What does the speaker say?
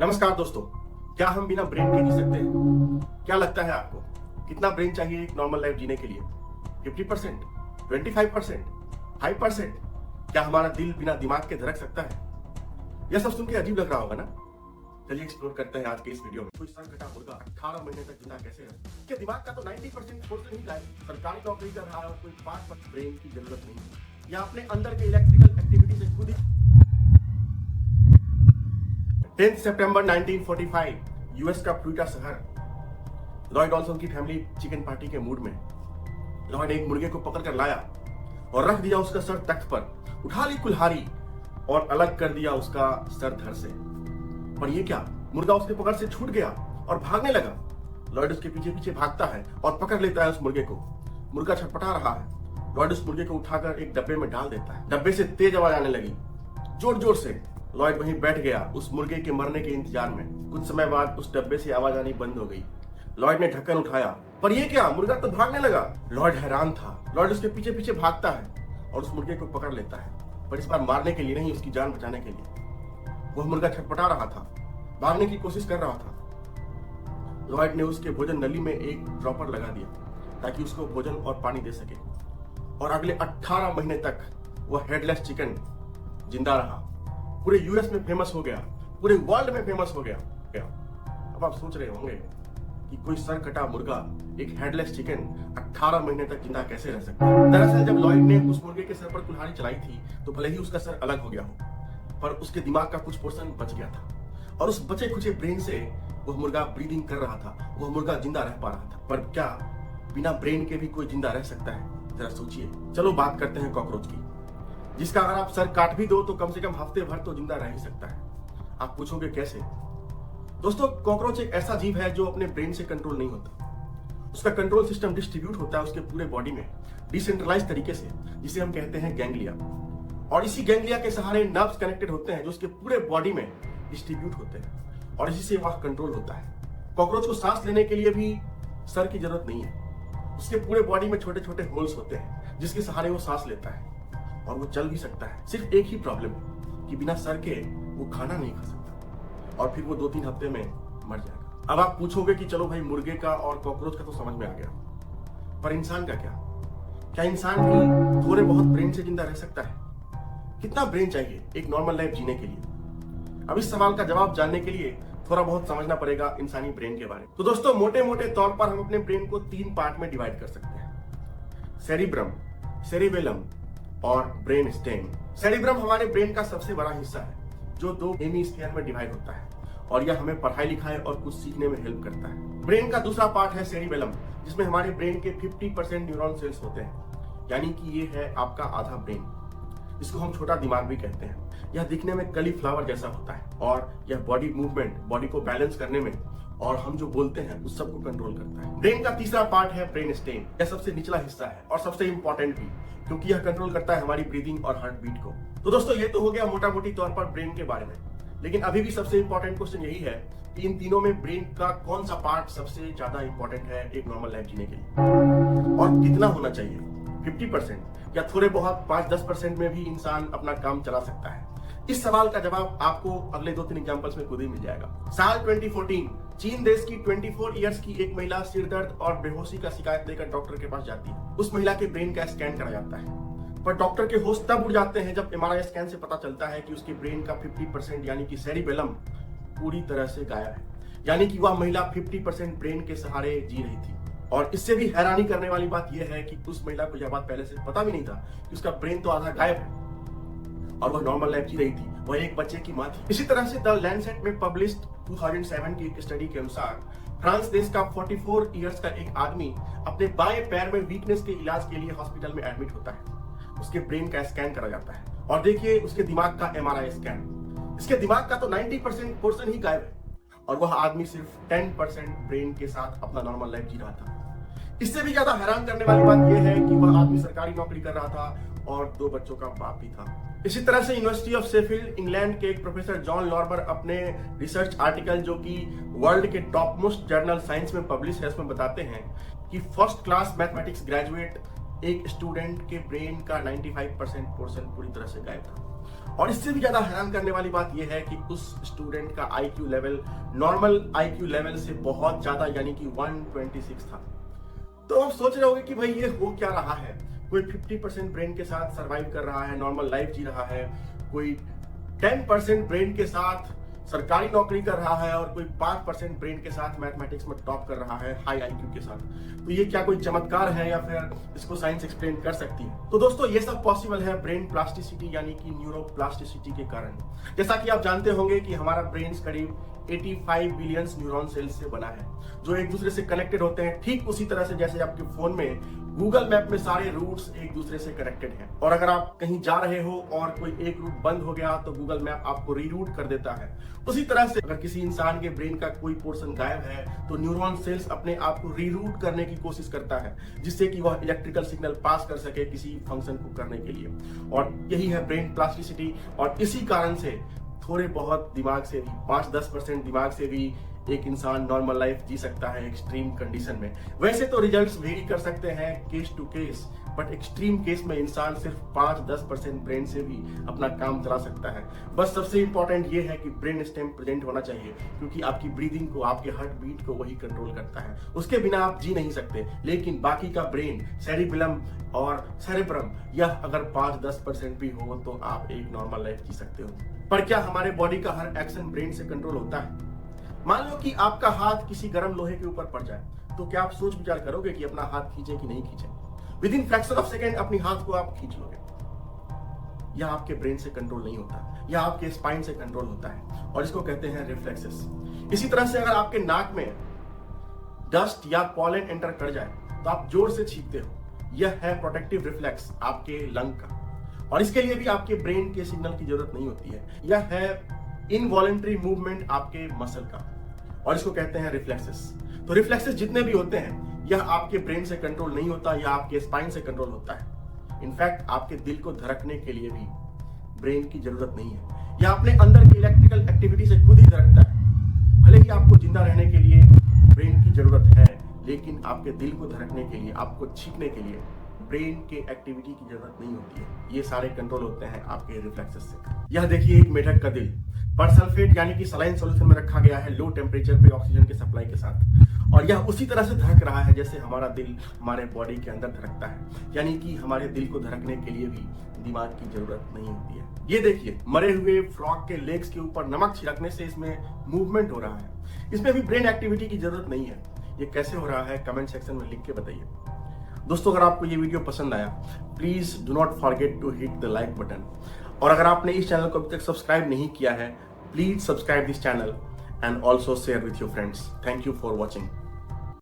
नमस्कार दोस्तों, क्या हम बिना ब्रेन के जी सकते हैं? क्या लगता है आपको कितना ब्रेन चाहिए एक नॉर्मल लाइफ जीने के लिए? 50%, 25%, 5%? क्या हमारा दिल बिना दिमाग के धड़क सकता है? यह सब सुन के अजीब लग रहा होगा ना? चलिए एक्सप्लोर करते हैं आज के इस वीडियो में। कोई सर कटा मुर्गा 18 महीने तक जिंदा कैसे है? क्या दिमाग का तो 90% पोर्शन ही गायब, सरकारी नौकरी कर रहा है और कोई 5% ब्रेन की जरूरत नहीं, या अपने अंदर के इलेक्ट्रिकल एक्टिविटी से खुद ही 10 सितंबर 1945 यूएस का फ्लोरिडा शहर। लॉयड ऑल्सन की फैमिली चिकन पार्टी के मूड में। लॉयड एक मुर्गे को पकड़ कर लाया और रख दिया उसका सर तख्त पर, उठा ली कुल्हाड़ी और अलग कर दिया उसका सर धड़ से। पर ये क्या, मुर्गा उसके पकड़ से छूट गया और भागने लगा। लॉयड उसके पीछे पीछे भागता है और पकड़ लेता है उस मुर्गे को। मुर्गा छटपटा रहा है। लॉयड उस मुर्गे को उठाकर एक डब्बे में डाल देता है। डब्बे से तेज आवाज आने लगी, जोर जोर से। लॉयड वहीं बैठ गया उस मुर्गे के मरने के इंतजार में। कुछ समय बाद उस डब्बे से आवाज आनी बंद हो गई। लॉयड ने ढक्कन उठाया, पर ये क्या, मुर्गा तो भागने लगा। लॉयड हैरान था। लॉयड उसके पीछे पीछे भागता है और उस मुर्गे को पकड़ लेता है, पर इस बार मारने के लिए नहीं, उसकी जान बचाने के लिए। वह मुर्गा छटपटा रहा था, भागने की कोशिश कर रहा था। लॉयड ने उसके भोजन नली में एक ड्रॉपर लगा दिया ताकि उसको भोजन और पानी दे सके, और अगले 18 महीने तक वह हेडलेस चिकन जिंदा रहा। पूरे यूएस में फेमस हो गया, पूरे वर्ल्ड में फेमस हो गया। अब आप सोच रहे होंगे कि कोई सर कटा मुर्गा, एक हेडलेस चिकन 18 महीने तक जिंदा कैसे रह सकता है? दरअसल जब लॉयड ने उस मुर्गे के सर पर कुल्हाड़ी चलाई थी तो भले ही उसका सर अलग हो गया हो, पर उसके दिमाग का कुछ पोर्शन बच गया था, और उस बचे खुचे ब्रेन से वह मुर्गा ब्रीदिंग कर रहा था, वह मुर्गा जिंदा रह पा रहा था। पर क्या बिना ब्रेन के भी कोई जिंदा रह सकता है? जरा सोचिए। चलो बात करते हैं कॉकरोच की, जिसका अगर आप सर काट भी दो तो कम से कम हफ्ते भर तो जिंदा रह ही सकता है। आप पूछोगे कैसे? दोस्तों, कॉकरोच एक ऐसा जीव है जो अपने ब्रेन से कंट्रोल नहीं होता। उसका कंट्रोल सिस्टम डिस्ट्रीब्यूट होता है उसके पूरे बॉडी में डिसेंट्रलाइज तरीके से, जिसे हम कहते हैं गैंग्लिया। और इसी गैंग्लिया के सहारे नर्व्स कनेक्टेड होते हैं जो उसके पूरे बॉडी में डिस्ट्रीब्यूट होते हैं, और इसी से वह कंट्रोल होता है। कॉकरोच को सांस लेने के लिए भी सर की जरूरत नहीं है। उसके पूरे बॉडी में छोटे छोटे होल्स होते हैं जिसके सहारे वो सांस लेता है, और वो चल भी सकता है। सिर्फ एक ही प्रॉब्लम है कि बिना सर के वो खाना नहीं खा सकता, और फिर वो 2-3 हफ्ते में मर जाएगा। अब आप पूछोगे कि चलो भाई, मुर्गे का और कॉकरोच का तो समझ में आ गया, पर इंसान का क्या? क्या इंसान भी थोड़े बहुत ब्रेन से जिंदा रह सकता है? कितना ब्रेन चाहिए एक नॉर्मल लाइफ जीने के लिए? अब इस सवाल का जवाब जानने के लिए थोड़ा बहुत समझना पड़ेगा इंसानी ब्रेन के बारे में। तो दोस्तों, मोटे मोटे तौर पर हम अपने ब्रेन को 3 पार्ट में डिवाइड कर सकते हैं: सेरिब्रम, सेरिबेलम और ब्रेन स्टेम। सेरिब्रम हमारे ब्रेन का सबसे बड़ा हिस्सा है जो 2 हेमिस्फीयर में डिवाइड होता है, और यह हमें पढ़ाई लिखाई और कुछ सीखने में हेल्प करता है। ब्रेन का दूसरा पार्ट है सेरिबेलम, जिसमें हमारे ब्रेन के 50% न्यूरॉन सेल्स होते हैं, यानी कि ये है आपका आधा ब्रेन, जिसको हम छोटा दिमाग भी कहते हैं। यह दिखने में कलीफ्लावर जैसा होता है, और यह बॉडी मूवमेंट, बॉडी को बैलेंस करने में और हम जो बोलते हैं उस सब को कंट्रोल करता है। ब्रेन का तीसरा पार्ट है ब्रेन स्टेम। यह सबसे निचला हिस्सा है और सबसे इंपॉर्टेंट भी, क्योंकि यह कंट्रोल करता है हमारी ब्रीदिंग और हार्ट बीट को। तो दोस्तों, ये तो हो गया मोटा मोटी तौर पर ब्रेन के बारे में, लेकिन अभी भी सबसे इंपॉर्टेंट क्वेश्चन यही है कि इन तीनों में ब्रेन का कौन सा पार्ट सबसे ज्यादा इंपॉर्टेंट है एक नॉर्मल लाइफ जीने के लिए, और कितना होना चाहिए? 50% या थोड़े बहुत 5-10% में भी इंसान अपना काम चला सकता है? इस सवाल का जवाब आपको अगले 2-3 एग्जांपल्स में खुद ही मिल जाएगा। साल 2014 चीन देश की 24 इयर्स की एक महिला सिर दर्द और बेहोशी का शिकायत लेकर डॉक्टर के पास जाती है। उस महिला के ब्रेन का स्कैन करा जाता है, पर डॉक्टर के होश तब उड़ जाते हैं जब एमआरआई स्कैन से पता चलता है कि उसके ब्रेन का 50% यानी कि सेरिबेलम पूरी तरह से गायब है। यानी कि वह महिला 50% ब्रेन के सहारे जी रही थी। और इससे भी हैरानी करने वाली बात यह है कि उस महिला को यह बात पहले से पता भी नहीं था कि उसका ब्रेन तो आधा गायब है, और वह नॉर्मल लाइफ जी रही थी। वह एक बच्चे की मां थी। इसी तरह से द लैंसेट में पब्लिश्ड 2007 की एक स्टडी के अनुसार फ्रांस देश का 44 इयर्स का एक आदमी अपने बाएं पैर में वीकनेस के इलाज के लिए हॉस्पिटल में एडमिट होता है। उसके ब्रेन का स्कैन करा जाता है, और देखिए उसके दिमाग का एमआरआई स्कैन। इसके दिमाग का तो 90% पोर्शन ही गायब है, और वह आदमी सिर्फ 10% ब्रेन के साथ अपना नॉर्मल लाइफ जी रहा था। इससे भी ज्यादा हैरान करने वाली बात यह है कि वह आदमी सरकारी नौकरी कर रहा था और 2 बच्चों का बाप भी था। इसी तरह से यूनिवर्सिटी ऑफ शेफील्ड इंग्लैंड के एक प्रोफेसर जॉन लॉर्बर अपने रिसर्च आर्टिकल, जो कि वर्ल्ड के टॉप मोस्ट जर्नल साइंस में पब्लिश है, उसमें बताते हैं कि फर्स्ट क्लास मैथमेटिक्स ग्रेजुएट एक स्टूडेंट के ब्रेन का 95% पोर्शन पूरी तरह से गायब था। और इससे भी ज्यादा हैरान करने वाली बात यह है कि उस स्टूडेंट का IQ level normal IQ level से बहुत ज्यादा यानी कि 126 था। तो आप सोच रहे होंगे कि भाई ये हो क्या रहा है। कोई 50% ब्रेन के साथ सरवाइव कर रहा है, नॉर्मल लाइफ जी रहा है, कोई 10% ब्रेन के साथ सरकारी नौकरी कर रहा है और कोई 5% ब्रेन के साथ मैथमेटिक्स में टॉप कर रहा है हाई आईक्यू के साथ। तो ये क्या कोई चमत्कार है या फिर इसको साइंस एक्सप्लेन कर सकती है? तो दोस्तों ये सब पॉसिबल है ब्रेन प्लास्टिसिटी यानी कि न्यूरोप्लास्टिसिटी के कारण। जैसा कि आप जानते होंगे कि हमारा ब्रेन करीब 85 बिलियन न्यूरॉन सेल्स से बना है जो एक दूसरे से कनेक्टेड होते हैं, ठीक उसी तरह से जैसे आपके फोन में गूगल मैप में सारे रूट्स एक दूसरे से कनेक्टेड हैं। और अगर आप कहीं जा रहे हो और कोई एक रूट बंद हो गया तो गूगल मैप आपको रीरूट कर देता है। उसी तरह से अगर किसी इंसान के ब्रेन का कोई पोर्शन गायब है तो न्यूरॉन सेल्स अपने आप को रीरूट करने की कोशिश करता है जिससे कि वह इलेक्ट्रिकल सिग्नल पास कर सके किसी फंक्शन को करने के लिए। और यही है ब्रेन प्लास्टिसिटी। और इसी कारण से थोड़े बहुत दिमाग से भी 5-10% दिमाग से भी एक इंसान नॉर्मल लाइफ जी सकता है एक्सट्रीम कंडीशन में। वैसे तो रिजल्ट्स वेरी कर सकते हैं case to case, but extreme case में इंसान सिर्फ 5-10% ब्रेन से भी अपना काम चला सकता है। बस सबसे इंपॉर्टेंट ये है कि ब्रेन स्टेम प्रेजेंट होना चाहिए क्योंकि आपकी ब्रीदिंग को, आपके हार्ट बीट को वही कंट्रोल करता है। उसके बिना आप जी नहीं सकते। लेकिन बाकी का ब्रेन, सेरिबेलम और सेरेब्रम यह अगर 5-10% भी हो तो आप एक नॉर्मल लाइफ जी सकते हो। पर क्या हमारे बॉडी का हर एक्शन ब्रेन से कंट्रोल होता है? मान लो कि आपका हाथ किसी गर्म लोहे के ऊपर पड़ जाए तो क्या आप सोच विचार करोगे कि अपना हाथ खींचे कि नहीं खींचे? With in fraction of second अपनी हाथ को आप खींच लोगे। यह आपके ब्रेन से कंट्रोल नहीं होता, यह आपके स्पाइन से कंट्रोल होता है और इसको कहते हैं रिफ्लेक्सेस। इसी तरह से अगर आपके नाक में डस्ट या पॉलन एंटर कर जाए तो आप जोर से छींकते हो। यह है प्रोटेक्टिव रिफ्लेक्स आपके लंग का और इसके लिए भी आपके ब्रेन के सिग्नल की जरूरत नहीं होती है। यह है इनवॉलेंट्री मूवमेंट आपके मसल का और इसको कहते हैं रिफ्लेक्सेस। तो रिफ्लेक्सेस जितने भी होते हैं यह आपके ब्रेन से कंट्रोल नहीं होता, यह आपके स्पाइन से कंट्रोल होता है। इनफैक्ट आपके दिल को धड़कने के लिए भी ब्रेन की जरूरत नहीं है, यह अपने अंदर की इलेक्ट्रिकल एक्टिविटी से खुद ही धड़कता है। भले ही आपको जिंदा रहने के लिए ब्रेन की जरूरत है, लेकिन आपके दिल को धड़कने के लिए, आपको छींकने के लिए ब्रेन के एक्टिविटी की जरूरत नहीं होती है। ये सारे कंट्रोल होते हैं आपके रिफ्लेक्सेस से। यह देखिए एक मेढक का दिल परसल्फेट यानी कि सलाइन सॉल्यूशन में रखा गया है लो टेम्परेचर पे ऑक्सीजन के सप्लाई के साथ और यह उसी तरह से धड़क रहा है जैसे हमारा दिल हमारे बॉडी के अंदर धड़कता है। यानी कि हमारे दिल को धड़कने के लिए भी दिमाग की जरूरत नहीं होती है। ये देखिए मरे हुए फ्रॉग के लेग्स के ऊपर नमक छिड़कने से इसमें मूवमेंट हो रहा है। इसमें भी ब्रेन एक्टिविटी की जरूरत नहीं है। ये कैसे हो रहा है कमेंट सेक्शन में लिख के बताइए। दोस्तों अगर आपको ये वीडियो पसंद आया please do not forget to hit the like button और अगर आपने इस चैनल को अभी तक सब्सक्राइब नहीं किया है please subscribe this channel and also share with your friends. Thank you for watching.